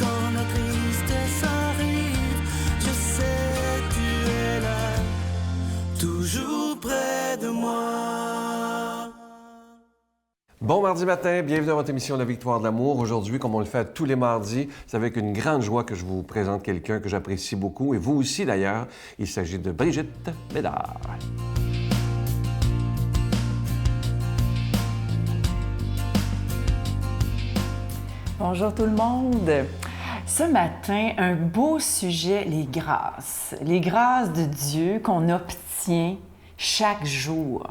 quand la tristesse arrive, je sais tu es là, toujours près de moi. Bon mardi matin, bienvenue dans votre émission La Victoire de l'amour. Aujourd'hui, comme on le fait tous les mardis, c'est avec une grande joie que je vous présente quelqu'un que j'apprécie beaucoup, et vous aussi d'ailleurs. Il s'agit de Brigitte Bédard. Bonjour tout le monde. Ce matin, un beau sujet, les grâces. Les grâces de Dieu qu'on obtient chaque jour.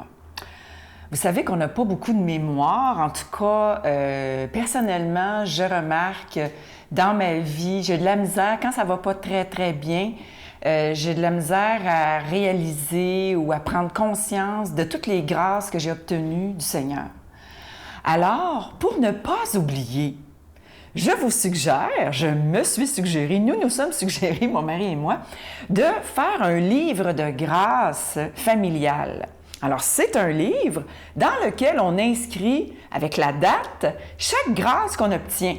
Vous savez qu'on n'a pas beaucoup de mémoire. En tout cas, personnellement, je remarque dans ma vie, j'ai de la misère, quand ça va pas très, très bien, j'ai de la misère à réaliser ou à prendre conscience de toutes les grâces que j'ai obtenues du Seigneur. Alors, pour ne pas oublier, je vous suggère, je me suis suggéré, nous sommes suggérés, mon mari et moi, de faire un livre de grâce familiale. Alors, c'est un livre dans lequel on inscrit, avec la date, chaque grâce qu'on obtient,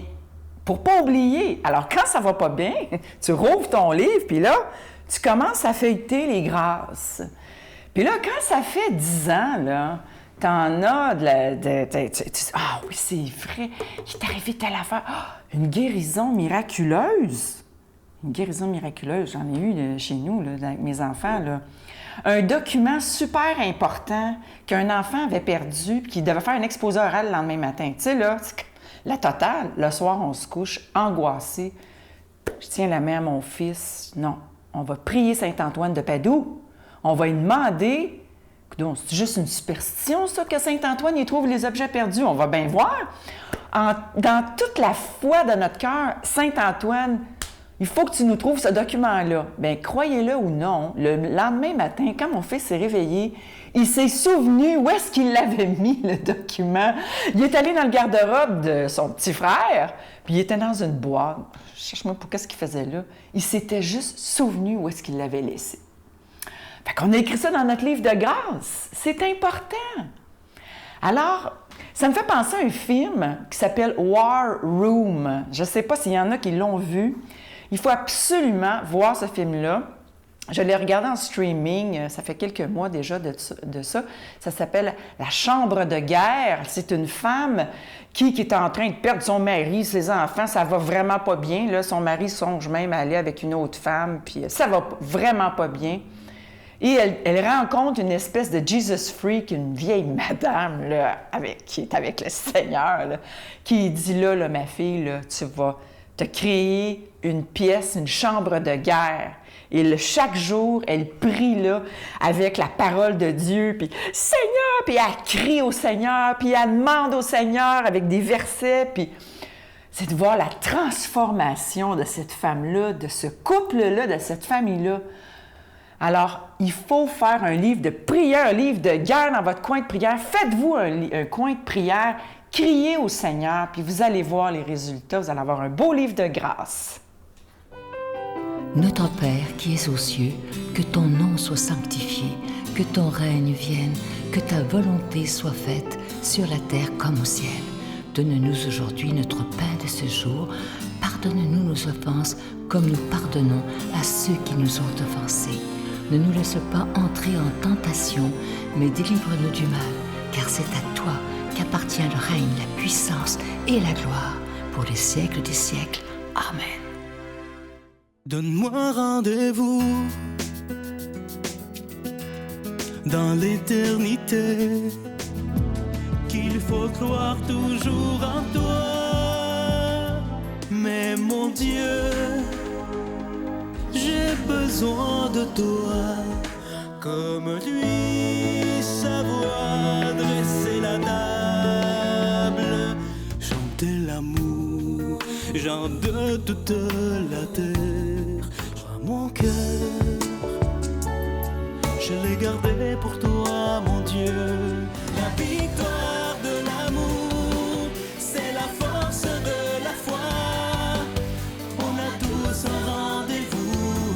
pour pas oublier. Alors, quand ça va pas bien, tu rouvres ton livre, puis là, tu commences à feuilleter les grâces. Puis là, quand ça fait 10 ans, là, t'en as ah oui, c'est vrai, il est arrivé telle affaire. Ah, une guérison miraculeuse. Une guérison miraculeuse, j'en ai eu chez nous, là, avec mes enfants, là. Un document super important qu'un enfant avait perdu et qu'il devait faire un exposé oral le lendemain matin. Tu sais, là, la totale. Le soir, on se couche angoissé. Je tiens la main à mon fils. Non, on va prier Saint-Antoine de Padoue. On va lui demander... Donc, c'est juste une superstition, ça, que Saint-Antoine y trouve les objets perdus. On va bien voir. Dans toute la foi de notre cœur, Saint-Antoine, il faut que tu nous trouves ce document-là. Bien, croyez-le ou non, le lendemain matin, quand mon fils s'est réveillé, il s'est souvenu où est-ce qu'il l'avait mis, le document. Il est allé dans le garde-robe de son petit frère, puis il était dans une boîte. Cherche-moi pour qu'est-ce qu'il faisait là. Il s'était juste souvenu où est-ce qu'il l'avait laissé. Fait qu'on a écrit ça dans notre livre de grâce. C'est important. Alors, ça me fait penser à un film qui s'appelle War Room. Je ne sais pas s'il y en a qui l'ont vu. Il faut absolument voir ce film-là. Je l'ai regardé en streaming, ça fait quelques mois déjà de ça. Ça s'appelle La chambre de guerre. C'est une femme qui est en train de perdre son mari, ses enfants. Ça va vraiment pas bien, là. Son mari songe même à aller avec une autre femme, puis ça va vraiment pas bien. Et elle rencontre une espèce de Jesus freak, une vieille madame là, qui est avec le Seigneur, là, qui dit là, ma fille, là, tu vas te créer une pièce, une chambre de guerre. Et chaque jour, elle prie là, avec la parole de Dieu, puis « Seigneur! » Puis elle crie au Seigneur, puis elle demande au Seigneur avec des versets, puis c'est de voir la transformation de cette femme-là, de ce couple-là, de cette famille-là. Alors, il faut faire un livre de prière, un livre de guerre dans votre coin de prière. Faites-vous un coin de prière, criez au Seigneur, puis vous allez voir les résultats. Vous allez avoir un beau livre de grâce. Notre Père qui es aux cieux, que ton nom soit sanctifié, que ton règne vienne, que ta volonté soit faite sur la terre comme au ciel. Donne-nous aujourd'hui notre pain de ce jour. Pardonne-nous nos offenses comme nous pardonnons à ceux qui nous ont offensés. Ne nous laisse pas entrer en tentation, mais délivre-nous du mal, car c'est à toi qu'appartient le règne, la puissance et la gloire pour les siècles des siècles. Amen. Donne-moi rendez-vous dans l'éternité, qu'il faut croire toujours en toi. Mais mon Dieu, j'ai besoin de toi, comme lui savoir dresser la table, chanter l'amour, gens de toute la terre. Mon cœur, je l'ai gardé pour toi, mon Dieu. La victoire de l'amour, c'est la force de la foi. On a tous un rendez-vous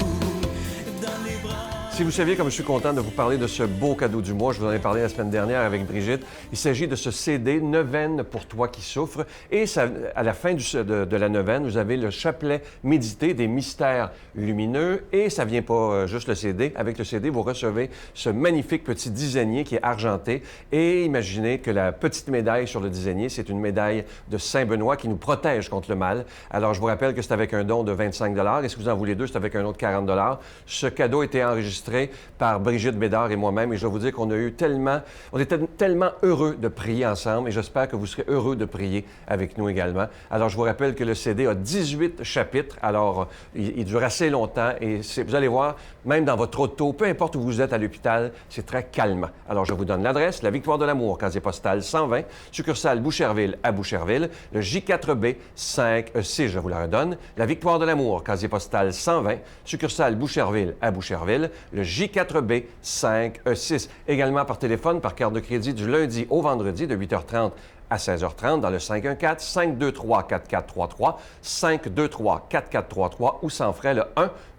dans les bras. Si vous saviez comme je suis content de vous parler de ce beau cadeau du mois, je vous en ai parlé la semaine dernière avec Brigitte, il s'agit de ce CD « Neuvaine pour toi qui souffres ». Et ça, à la fin de la neuvaine, vous avez le chapelet médité des mystères lumineux. Et ça vient pas juste le CD. Avec le CD, vous recevez ce magnifique petit dizainier qui est argenté. Et imaginez que la petite médaille sur le dizainier, c'est une médaille de Saint-Benoît qui nous protège contre le mal. Alors, je vous rappelle que c'est avec un don de 25 $. Et si vous en voulez deux, c'est avec un autre 40 $. Ce cadeau était enregistré par Brigitte Bédard et moi-même. Et je dois vous dire qu'on était tellement heureux de prier ensemble et j'espère que vous serez heureux de prier avec nous également. Alors, je vous rappelle que le CD a 18 chapitres. Alors, il dure assez longtemps et vous allez voir, même dans votre auto, peu importe où vous êtes à l'hôpital, c'est très calmant. Alors, je vous donne l'adresse, la Victoire de l'Amour, casier postal 120, succursale Boucherville à Boucherville, le J4B 5E6, je vous la redonne, la Victoire de l'Amour, casier postal 120, succursale Boucherville à Boucherville, le J4B 5E6. Également par téléphone, par carte de crédit du lundi au vendredi de 8h30 à 16h30 dans le 514-523-4433, 523-4433 ou sans frais le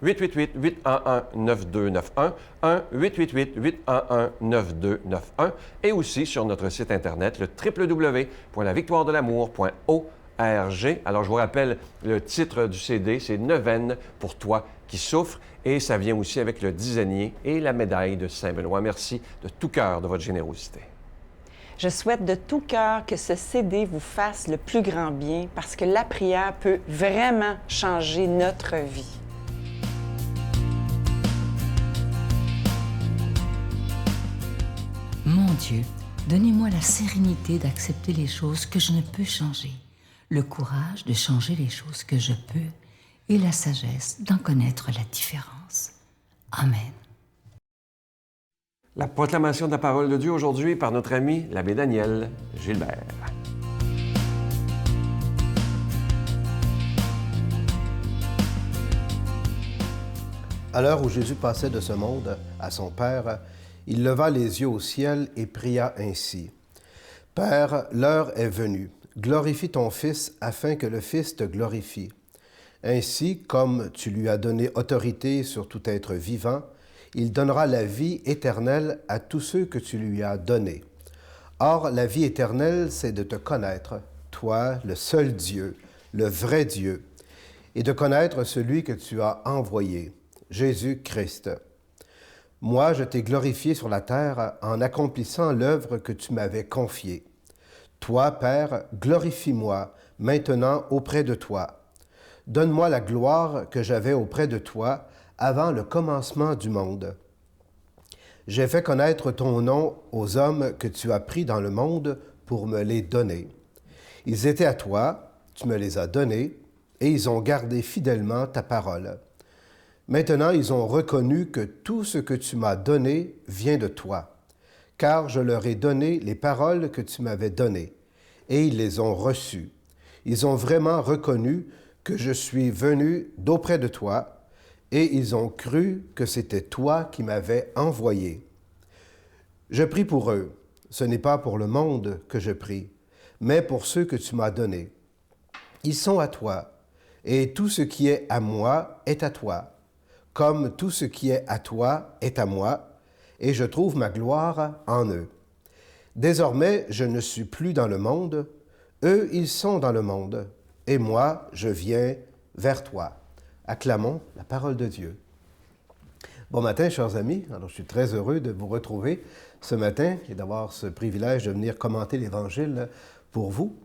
1-888-811-9291, 1-888-811-9291 et aussi sur notre site Internet, le www.lavictoiredelamour.org. Alors, je vous rappelle, le titre du CD, c'est « Neuvaine pour toi qui souffre » et ça vient aussi avec le dizainier et la médaille de Saint-Benoît. Merci de tout cœur de votre générosité. Je souhaite de tout cœur que ce CD vous fasse le plus grand bien parce que la prière peut vraiment changer notre vie. Mon Dieu, donnez-moi la sérénité d'accepter les choses que je ne peux changer, le courage de changer les choses que je peux et la sagesse d'en connaître la différence. Amen. La proclamation de la parole de Dieu aujourd'hui par notre ami l'abbé Daniel Gilbert. À l'heure où Jésus passait de ce monde à son Père, il leva les yeux au ciel et pria ainsi. « Père, l'heure est venue. Glorifie ton Fils afin que le Fils te glorifie. Ainsi, comme tu lui as donné autorité sur tout être vivant, il donnera la vie éternelle à tous ceux que tu lui as donnés. Or, la vie éternelle, c'est de te connaître, toi, le seul Dieu, le vrai Dieu, et de connaître celui que tu as envoyé, Jésus-Christ. Moi, je t'ai glorifié sur la terre en accomplissant l'œuvre que tu m'avais confiée. Toi, Père, glorifie-moi maintenant auprès de toi. Donne-moi la gloire que j'avais auprès de toi avant le commencement du monde. J'ai fait connaître ton nom aux hommes que tu as pris dans le monde pour me les donner. Ils étaient à toi, tu me les as donnés, et ils ont gardé fidèlement ta parole. Maintenant, ils ont reconnu que tout ce que tu m'as donné vient de toi, car je leur ai donné les paroles que tu m'avais données, et ils les ont reçues. Ils ont vraiment reconnu que je suis venu d'auprès de toi, et ils ont cru que c'était toi qui m'avais envoyé. Je prie pour eux. Ce n'est pas pour le monde que je prie, mais pour ceux que tu m'as donnés. Ils sont à toi, et tout ce qui est à moi est à toi, comme tout ce qui est à toi est à moi, et je trouve ma gloire en eux. Désormais, je ne suis plus dans le monde, eux, ils sont dans le monde, et moi, je viens vers toi. » Acclamons la parole de Dieu. Bon matin, chers amis. Alors, je suis très heureux de vous retrouver ce matin et d'avoir ce privilège de venir commenter l'Évangile pour vous.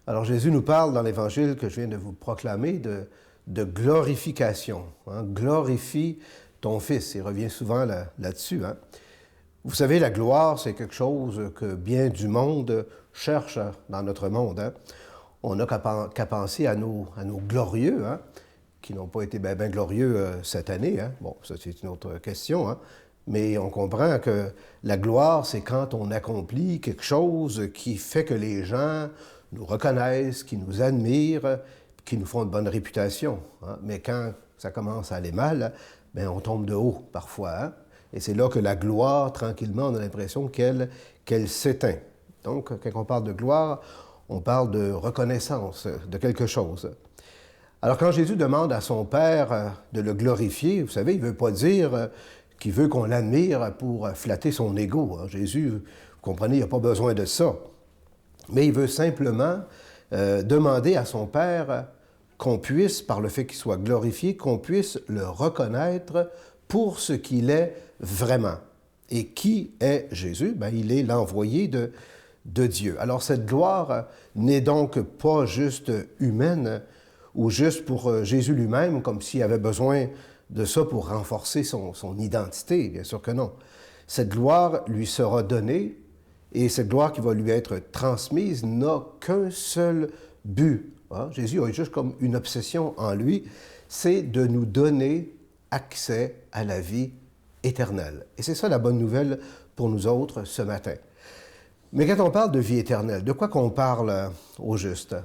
Alors, Jésus nous parle dans l'Évangile que je viens de vous proclamer de glorification. Glorifie ton Fils. Il revient souvent là-dessus. Vous savez, la gloire, c'est quelque chose que bien du monde cherche dans notre monde. On n'a qu'à penser à nos glorieux, qui n'ont pas été bien glorieux cette année. Bon, ça, c'est une autre question. Mais on comprend que la gloire, c'est quand on accomplit quelque chose qui fait que les gens nous reconnaissent, qui nous admirent, qui nous font une bonne réputation. Mais quand ça commence à aller mal, bien, on tombe de haut parfois. Et c'est là que la gloire, tranquillement, on a l'impression qu'elle s'éteint. Donc, quand on parle de gloire, on parle de reconnaissance de quelque chose. Alors, quand Jésus demande à son Père de le glorifier, vous savez, il ne veut pas dire qui veut qu'on l'admire pour flatter son ego. Hein. Jésus, vous comprenez, il n'a pas besoin de ça. Mais il veut simplement demander à son Père qu'on puisse, par le fait qu'il soit glorifié, qu'on puisse le reconnaître pour ce qu'il est vraiment. Et qui est Jésus? Bien, il est l'envoyé de Dieu. Alors cette gloire n'est donc pas juste humaine ou juste pour Jésus lui-même, comme s'il avait besoin de ça pour renforcer son identité. Bien sûr que non. Cette gloire lui sera donnée et cette gloire qui va lui être transmise n'a qu'un seul but. Hein? Jésus a juste comme une obsession en lui, c'est de nous donner accès à la vie éternelle. Et c'est ça la bonne nouvelle pour nous autres ce matin. Mais quand on parle de vie éternelle, de quoi qu'on parle au juste?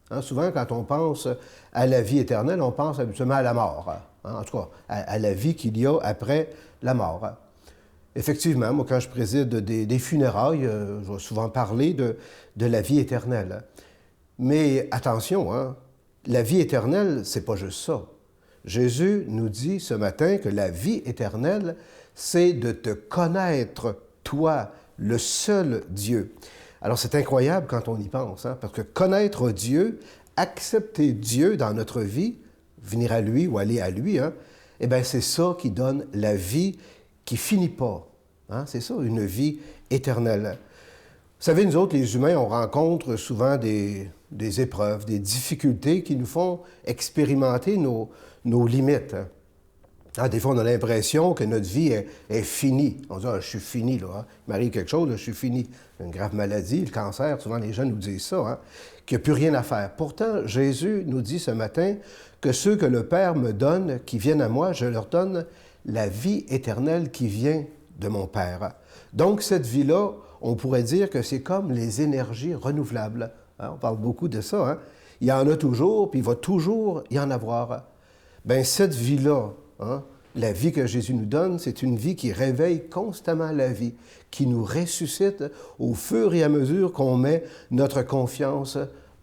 Hein, souvent, quand on pense à la vie éternelle, on pense habituellement à la mort. Hein, en tout cas, à la vie qu'il y a après la mort. Hein. Effectivement, moi, quand je préside des funérailles, je vais souvent parler de la vie éternelle. Mais attention, hein, la vie éternelle, c'est pas juste ça. Jésus nous dit ce matin que la vie éternelle, c'est de te connaître, toi, le seul Dieu. Alors, c'est incroyable quand on y pense, hein, parce que connaître Dieu, accepter Dieu dans notre vie, venir à lui ou aller à lui, hein, eh bien, c'est ça qui donne la vie qui finit pas. Hein? C'est ça, une vie éternelle. Vous savez, nous autres, les humains, on rencontre souvent des épreuves, des difficultés qui nous font expérimenter nos limites. Hein? Ah, des fois, on a l'impression que notre vie est finie. On dit « Ah, je suis fini, là. Hein? Il m'arrive quelque chose, là, je suis fini. » Une grave maladie, le cancer, souvent les gens nous disent ça, hein? Qu'il n'y a plus rien à faire. Pourtant, Jésus nous dit ce matin que ceux que le Père me donne, qui viennent à moi, je leur donne la vie éternelle qui vient de mon Père. Donc, cette vie-là, on pourrait dire que c'est comme les énergies renouvelables. Hein? On parle beaucoup de ça. Hein? Il y en a toujours, puis il va toujours y en avoir. Bien, cette vie-là, hein, la vie que Jésus nous donne, c'est une vie qui réveille constamment la vie, qui nous ressuscite au fur et à mesure qu'on met notre confiance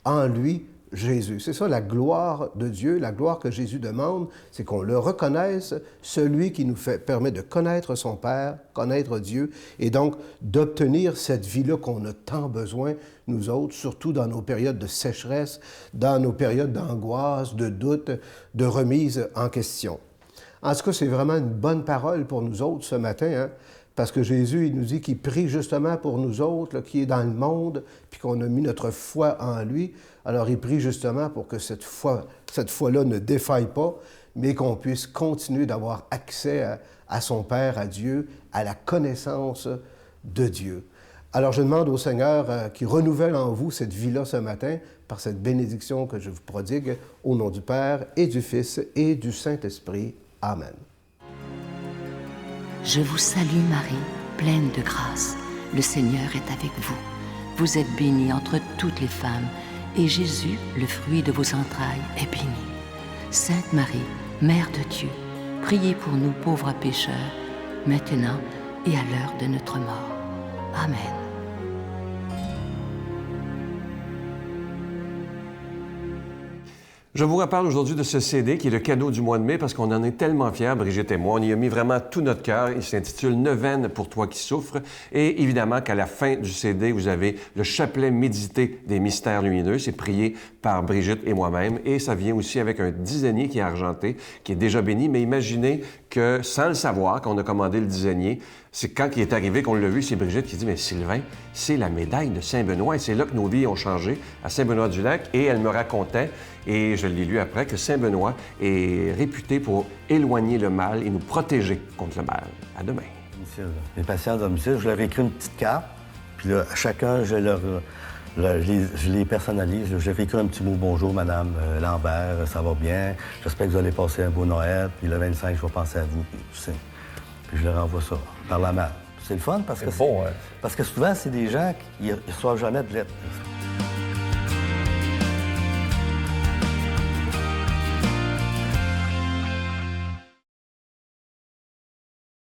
en lui, Jésus. C'est ça la gloire de Dieu, la gloire que Jésus demande, c'est qu'on le reconnaisse, celui qui nous permet de connaître son Père, connaître Dieu, et donc d'obtenir cette vie-là qu'on a tant besoin, nous autres, surtout dans nos périodes de sécheresse, dans nos périodes d'angoisse, de doute, de remise en question. En tout cas, c'est vraiment une bonne parole pour nous autres ce matin, hein? Parce que Jésus, il nous dit qu'il prie justement pour nous autres, là, qui est dans le monde, puis qu'on a mis notre foi en lui. Alors, il prie justement pour que cette foi-là ne défaille pas, mais qu'on puisse continuer d'avoir accès à son Père, à Dieu, à la connaissance de Dieu. Alors, je demande au Seigneur qu'il renouvelle en vous cette vie-là ce matin par cette bénédiction que je vous prodigue au nom du Père et du Fils et du Saint-Esprit. Amen. Je vous salue Marie, pleine de grâce. Le Seigneur est avec vous. Vous êtes bénie entre toutes les femmes, et Jésus, le fruit de vos entrailles, est béni. Sainte Marie, Mère de Dieu, priez pour nous pauvres pécheurs, maintenant et à l'heure de notre mort. Amen. Je vous reparle aujourd'hui de ce CD qui est le cadeau du mois de mai parce qu'on en est tellement fiers, Brigitte et moi. On y a mis vraiment tout notre cœur. Il s'intitule « Neuvaine pour toi qui souffres ». Et évidemment qu'à la fin du CD, vous avez le chapelet médité des mystères lumineux. C'est prié par Brigitte et moi-même. Et ça vient aussi avec un dizainier qui est argenté, qui est déjà béni. Mais imaginez que, sans le savoir, qu'on a commandé le dizainier, c'est quand il est arrivé qu'on l'a vu, c'est Brigitte qui dit « Mais Sylvain, c'est la médaille de Saint-Benoît. » Et c'est là que nos vies ont changé, à Saint-Benoît-du-Lac. Et elle me racontait, et je l'ai lu après, que Saint-Benoît est réputé pour éloigner le mal et nous protéger contre le mal. À demain. Les patients à domicile, je leur écris une petite carte, puis là, à chacun, je les personnalise. Je leur écris un petit mot « Bonjour, Madame Lambert, ça va bien? J'espère que vous allez passer un beau Noël. Puis le 25, je vais penser à vous. » Puis je leur envoie ça par la main. C'est le fun parce que bon, hein? Parce que souvent, c'est des gens qui ne reçoivent jamais de lettres.